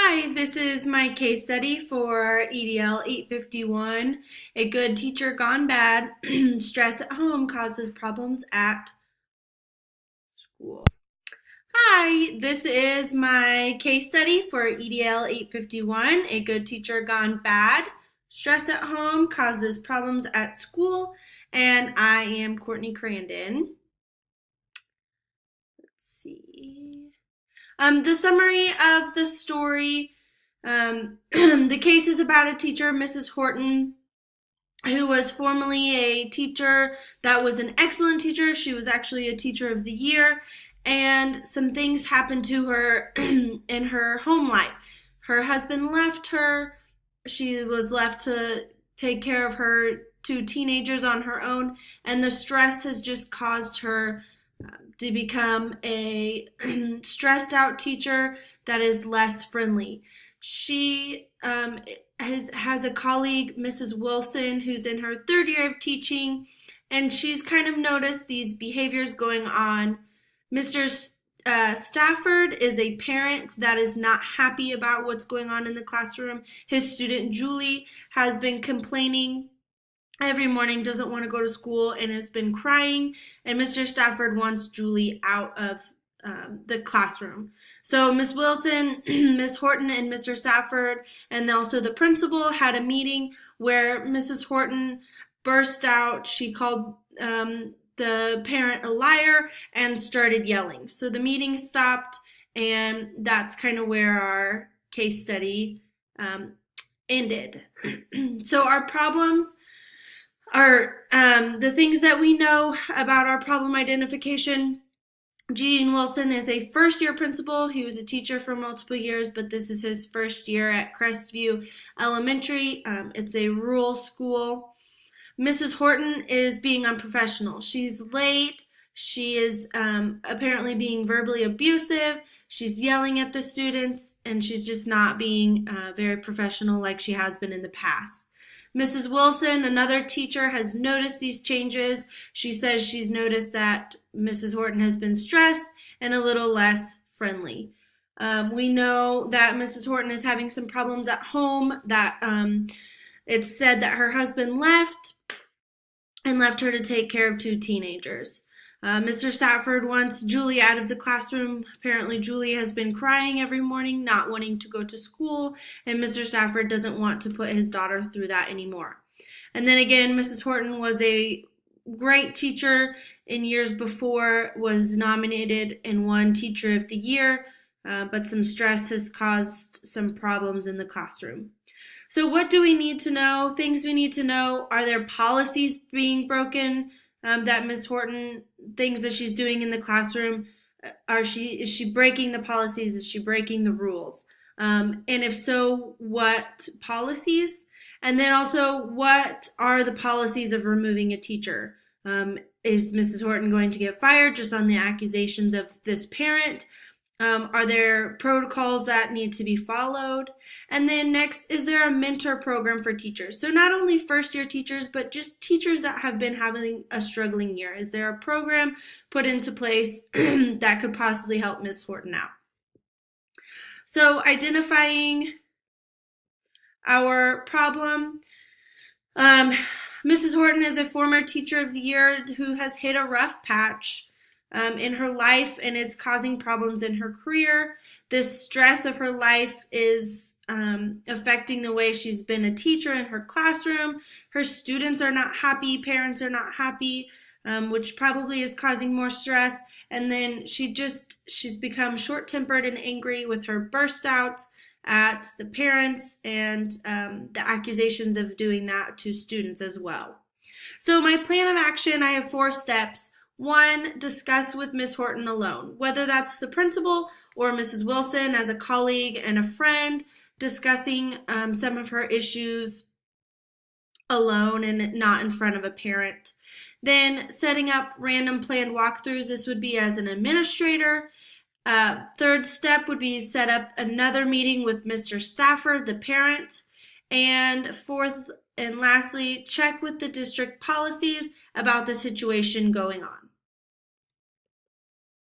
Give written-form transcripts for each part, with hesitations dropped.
Hi, this is my case study for EDL 851. A good teacher gone bad. Stress at home causes problems at school. Hi, this is my case study for EDL 851. A good teacher gone bad. Stress at home causes problems at school. And I am Courtney Crandon. Let's see. The summary of the story. The case is about a teacher, Mrs. Horton, who was formerly a teacher that was an excellent teacher. She was actually a teacher of the year, and some things happened to her in her home life. Her husband left her. She was left to take care of her two teenagers on her own, and the stress has just caused her to become a stressed out teacher that is less friendly. She has a colleague, Mrs. Wilson, who's in her third year of teaching, and she's kind of noticed these behaviors going on. Mr. Stafford is a parent that is not happy about what's going on in the classroom. His student, Julie, has been complaining every morning, doesn't want to go to school, and has been crying, and Mr. Stafford wants Julie out of the classroom. So Miss Wilson, Miss Horton, and Mr. Stafford, and also the principal had a meeting where Mrs. Horton burst out. She called the parent a liar and started yelling. So the meeting stopped, and that's kind of where our case study ended. So our problems are the things that we know about our problem identification. Gene Wilson is a first-year principal. He was a teacher for multiple years, but this is his first year at Crestview Elementary. It's a rural school. Mrs. Horton is being unprofessional. She's late. She is apparently being verbally abusive. She's yelling at the students, and she's just not being very professional like she has been in the past. Mrs. Wilson, another teacher, has noticed these changes. She says she's noticed that Mrs. Horton has been stressed and a little less friendly. We know that Mrs. Horton is having some problems at home, that it's said that her husband left her to take care of two teenagers. Mr. Stafford wants Julie out of the classroom. Apparently, Julie has been crying every morning, not wanting to go to school, and Mr. Stafford doesn't want to put his daughter through that anymore. And then again, Mrs. Horton was a great teacher in years before, was nominated and won Teacher of the Year, but some stress has caused some problems in the classroom. So what do we need to know? Things we need to know: are there policies being broken? That Miss Horton, things that she's doing in the classroom, is she breaking the policies? Is she breaking the rules? And if so, what policies? And then also, what are the policies of removing a teacher? Is Mrs. Horton going to get fired just on the accusations of this parent? Are there protocols that need to be followed? And then next, is there a mentor program for teachers? So not only first-year teachers, but just teachers that have been having a struggling year. Is there a program put into place that could possibly help Ms. Horton out? So identifying our problem. Mrs. Horton is a former Teacher of the Year who has hit a rough patch in her life, and it's causing problems in her career. This stress of her life is affecting the way she's been a teacher in her classroom. Her students are not happy, parents are not happy, which probably is causing more stress. And then she's become short-tempered and angry with her burst outs at the parents and the accusations of doing that to students as well. So my plan of action, I have 4 steps. 1, discuss with Miss Horton alone, whether that's the principal or Mrs. Wilson as a colleague and a friend, discussing some of her issues alone and not in front of a parent. Then setting up random planned walkthroughs. This would be as an administrator. 3rd step would be set up another meeting with Mr. Stafford, the parent. And 4th and lastly, check with the district policies about the situation going on.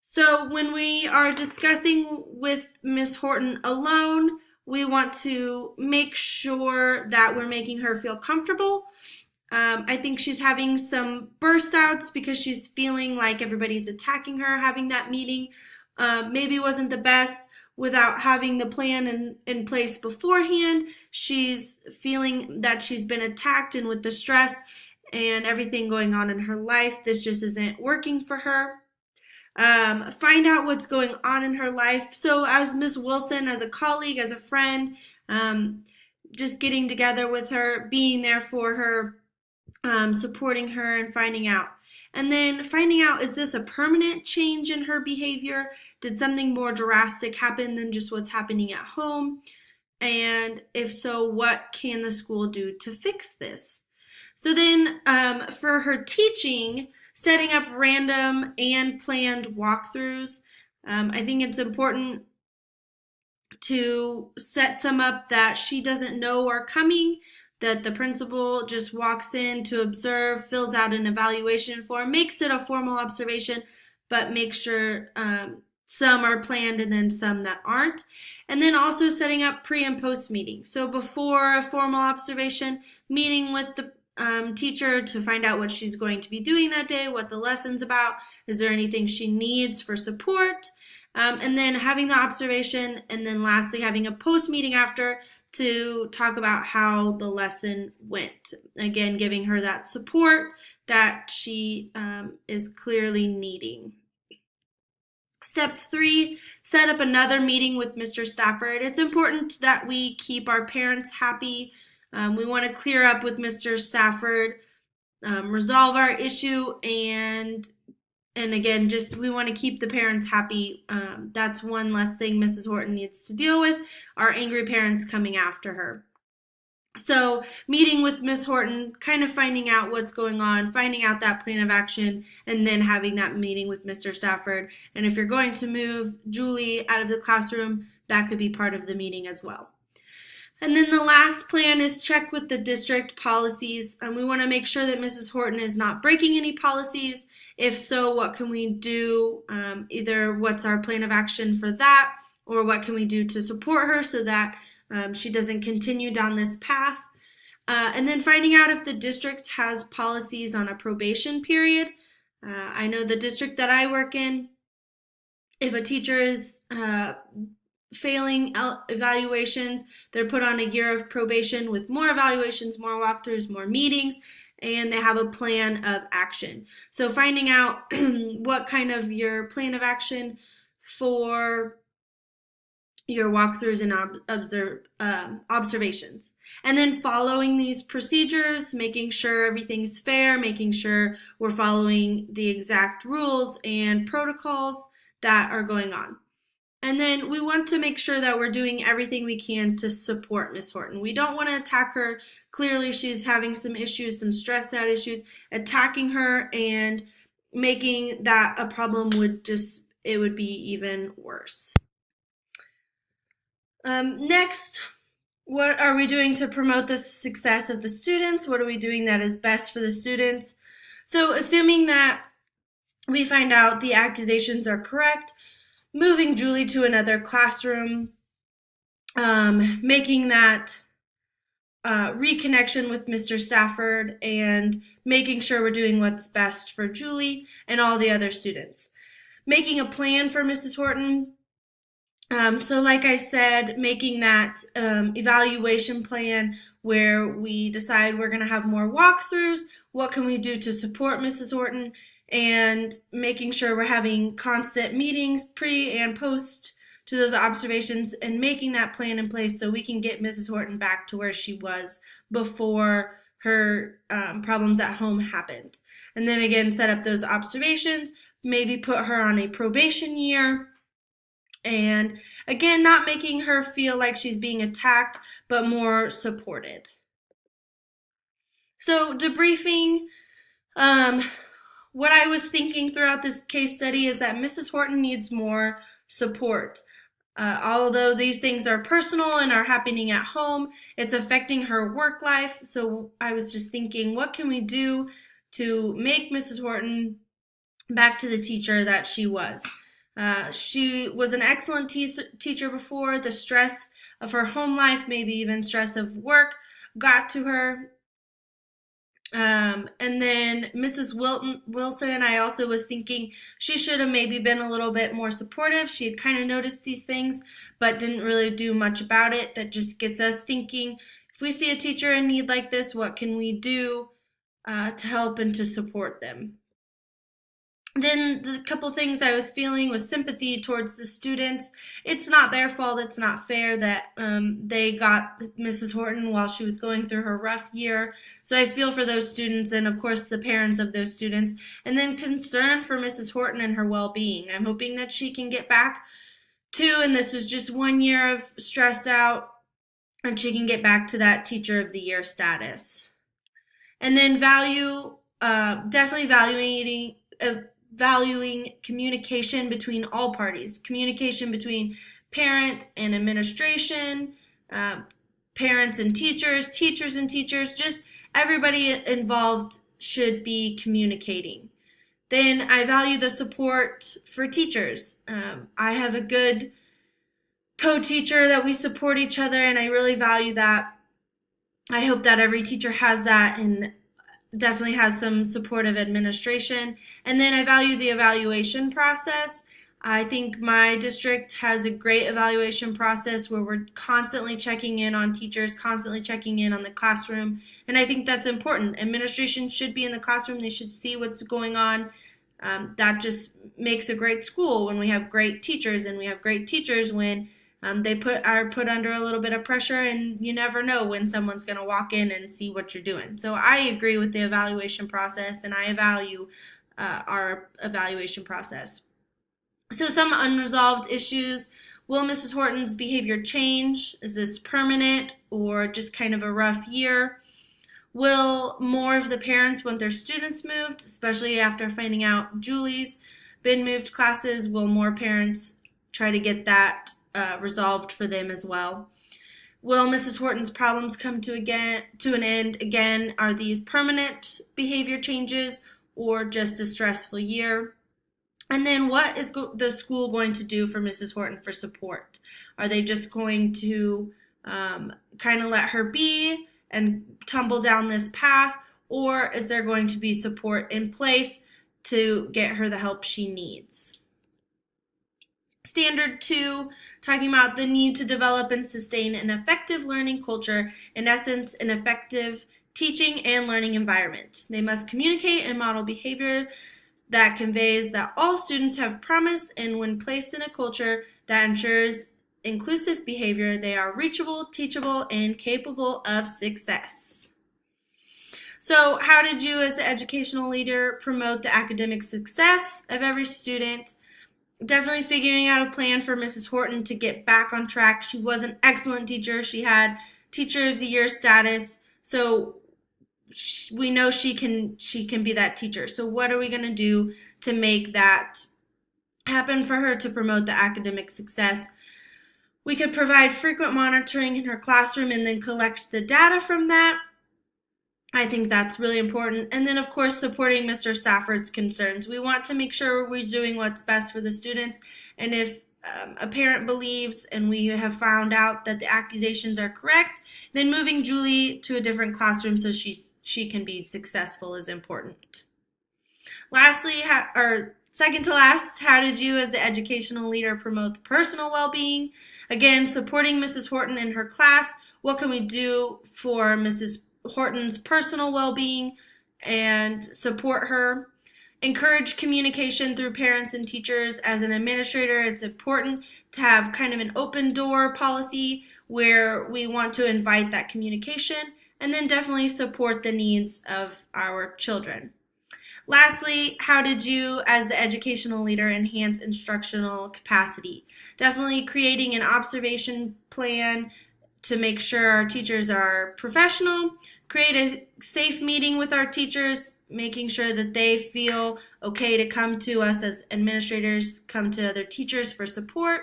So when we are discussing with Miss Horton alone, we want to make sure that we're making her feel comfortable. I think she's having some burst outs because she's feeling like everybody's attacking her. Having that meeting maybe wasn't the best without having the plan in place beforehand. She's feeling that she's been attacked, and with the stress and everything going on in her life, this just isn't working for her. Find out what's going on in her life. So as Miss Wilson, as a colleague, as a friend, just getting together with her, being there for her, supporting her, and finding out. And then finding out, is this a permanent change in her behavior? Did something more drastic happen than just what's happening at home? And if so, what can the school do to fix this? So then for her teaching, setting up random and planned walkthroughs. I think it's important to set some up that she doesn't know are coming, that the principal just walks in to observe, fills out an evaluation form, makes it a formal observation, but make sure some are planned and then some that aren't. And then also setting up pre and post meetings. So before a formal observation, meeting with the teacher to find out what she's going to be doing that day, what the lesson's about, is there anything she needs for support, and then having the observation, and then lastly having a post meeting after to talk about how the lesson went. Again, giving her that support that she is clearly needing. Step 3, set up another meeting with Mr. Stafford. It's important that we keep our parents happy. We want to clear up with Mr. Stafford, resolve our issue, and again, just we want to keep the parents happy. That's one less thing Mrs. Horton needs to deal with, our angry parents coming after her. So meeting with Miss Horton, kind of finding out what's going on, finding out that plan of action, and then having that meeting with Mr. Stafford. And if you're going to move Julie out of the classroom, that could be part of the meeting as well. And then the last plan is check with the district policies. And we want to make sure that Mrs. Horton is not breaking any policies. If so, what can we do? Either what's our plan of action for that, or what can we do to support her so that she doesn't continue down this path. And then finding out if the district has policies on a probation period. I know the district that I work in, if a teacher is failing evaluations, they're put on a year of probation with more evaluations, more walkthroughs, more meetings, and they have a plan of action. So finding out what kind of your plan of action for your walkthroughs and observations. And then following these procedures, making sure everything's fair, making sure we're following the exact rules and protocols that are going on. And then we want to make sure that we're doing everything we can to support Miss Horton. We don't want to attack her. Clearly she's having some issues, some stressed out issues. Attacking her and making that a problem would be even worse. Next, what are we doing to promote the success of the students? What are we doing that is best for the students? So assuming that we find out the accusations are correct, moving Julie to another classroom, making that reconnection with Mr. Stafford, and making sure we're doing what's best for Julie and all the other students. Making a plan for Mrs. Horton. So like I said, making that evaluation plan where we decide we're going to have more walkthroughs, what can we do to support Mrs. Horton, and making sure we're having constant meetings pre and post to those observations, and making that plan in place so we can get Mrs. Horton back to where she was before her problems at home happened. And then again, set up those observations, maybe put her on a probation year, and again, not making her feel like she's being attacked, but more supported. So debriefing, what I was thinking throughout this case study is that Mrs. Horton needs more support. Although these things are personal and are happening at home, it's affecting her work life. So I was just thinking, what can we do to make Mrs. Horton back to the teacher that she was? She was an excellent teacher before. The stress of her home life, maybe even stress of work, got to her. And then Mrs. Wilson, I also was thinking she should have maybe been a little bit more supportive. She had kind of noticed these things, but didn't really do much about it. That just gets us thinking, if we see a teacher in need like this, what can we do to help and to support them? Then the couple things I was feeling was sympathy towards the students. It's not their fault. It's not fair that they got Mrs. Horton while she was going through her rough year. So I feel for those students and, of course, the parents of those students. And then concern for Mrs. Horton and her well-being. I'm hoping that she can get back to, and this is just 1 year of stress out, and she can get back to that Teacher of the Year status. And then definitely valuing communication between all parties, communication between parent and administration, parents and teachers, teachers and teachers, just everybody involved should be communicating. Then I value the support for teachers. I have a good co-teacher that we support each other, and I really value that. I hope that every teacher has that and definitely has some supportive administration. And then I value the evaluation process. I think my district has a great evaluation process where we're constantly checking in on teachers, constantly checking in on the classroom, and I think that's important. Administration should be in the classroom. They should see what's going on. That just makes a great school when we have great teachers, and we have great teachers when they are put under a little bit of pressure, and you never know when someone's going to walk in and see what you're doing. So I agree with the evaluation process, and I value our evaluation process. So some unresolved issues. Will Mrs. Horton's behavior change? Is this permanent or just kind of a rough year? Will more of the parents want their students moved, especially after finding out Julie's been moved classes? Will more parents try to get that resolved for them as well? Will Mrs. Horton's problems come to an end again? Are these permanent behavior changes or just a stressful year? And then what is the school going to do for Mrs. Horton for support? Are they just going to kind of let her be and tumble down this path, or is there going to be support in place to get her the help she needs? Standard 2, talking about the need to develop and sustain an effective learning culture, in essence, an effective teaching and learning environment. They must communicate and model behavior that conveys that all students have promise, and when placed in a culture that ensures inclusive behavior, they are reachable, teachable, and capable of success. So how did you as the educational leader promote the academic success of every student? Definitely figuring out a plan for Mrs. Horton to get back on track. She was an excellent teacher. She had Teacher of the Year status. So we know she can be that teacher. So what are we going to do to make that happen for her to promote the academic success? We could provide frequent monitoring in her classroom and then collect the data from that. I think that's really important. And then, of course, supporting Mr. Stafford's concerns. We want to make sure we're doing what's best for the students. And if a parent believes and we have found out that the accusations are correct, then moving Julie to a different classroom so she can be successful is important. Lastly, or second to last, how did you as the educational leader promote the personal well-being? Again, supporting Mrs. Horton in her class. What can we do for Mrs. Horton's personal well-being and support her? Encourage communication through parents and teachers. As an administrator, it's important to have kind of an open door policy where we want to invite that communication, and then definitely support the needs of our children. Lastly, how did you as the educational leader enhance instructional capacity? Definitely creating an observation plan to make sure our teachers are professional, create a safe meeting with our teachers, making sure that they feel okay to come to us as administrators, come to other teachers for support.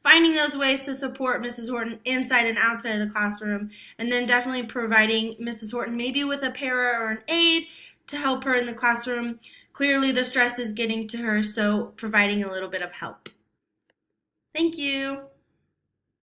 Finding those ways to support Mrs. Horton inside and outside of the classroom, and then definitely providing Mrs. Horton maybe with a para or an aide to help her in the classroom, clearly the stress is getting to her, so providing a little bit of help. Thank you.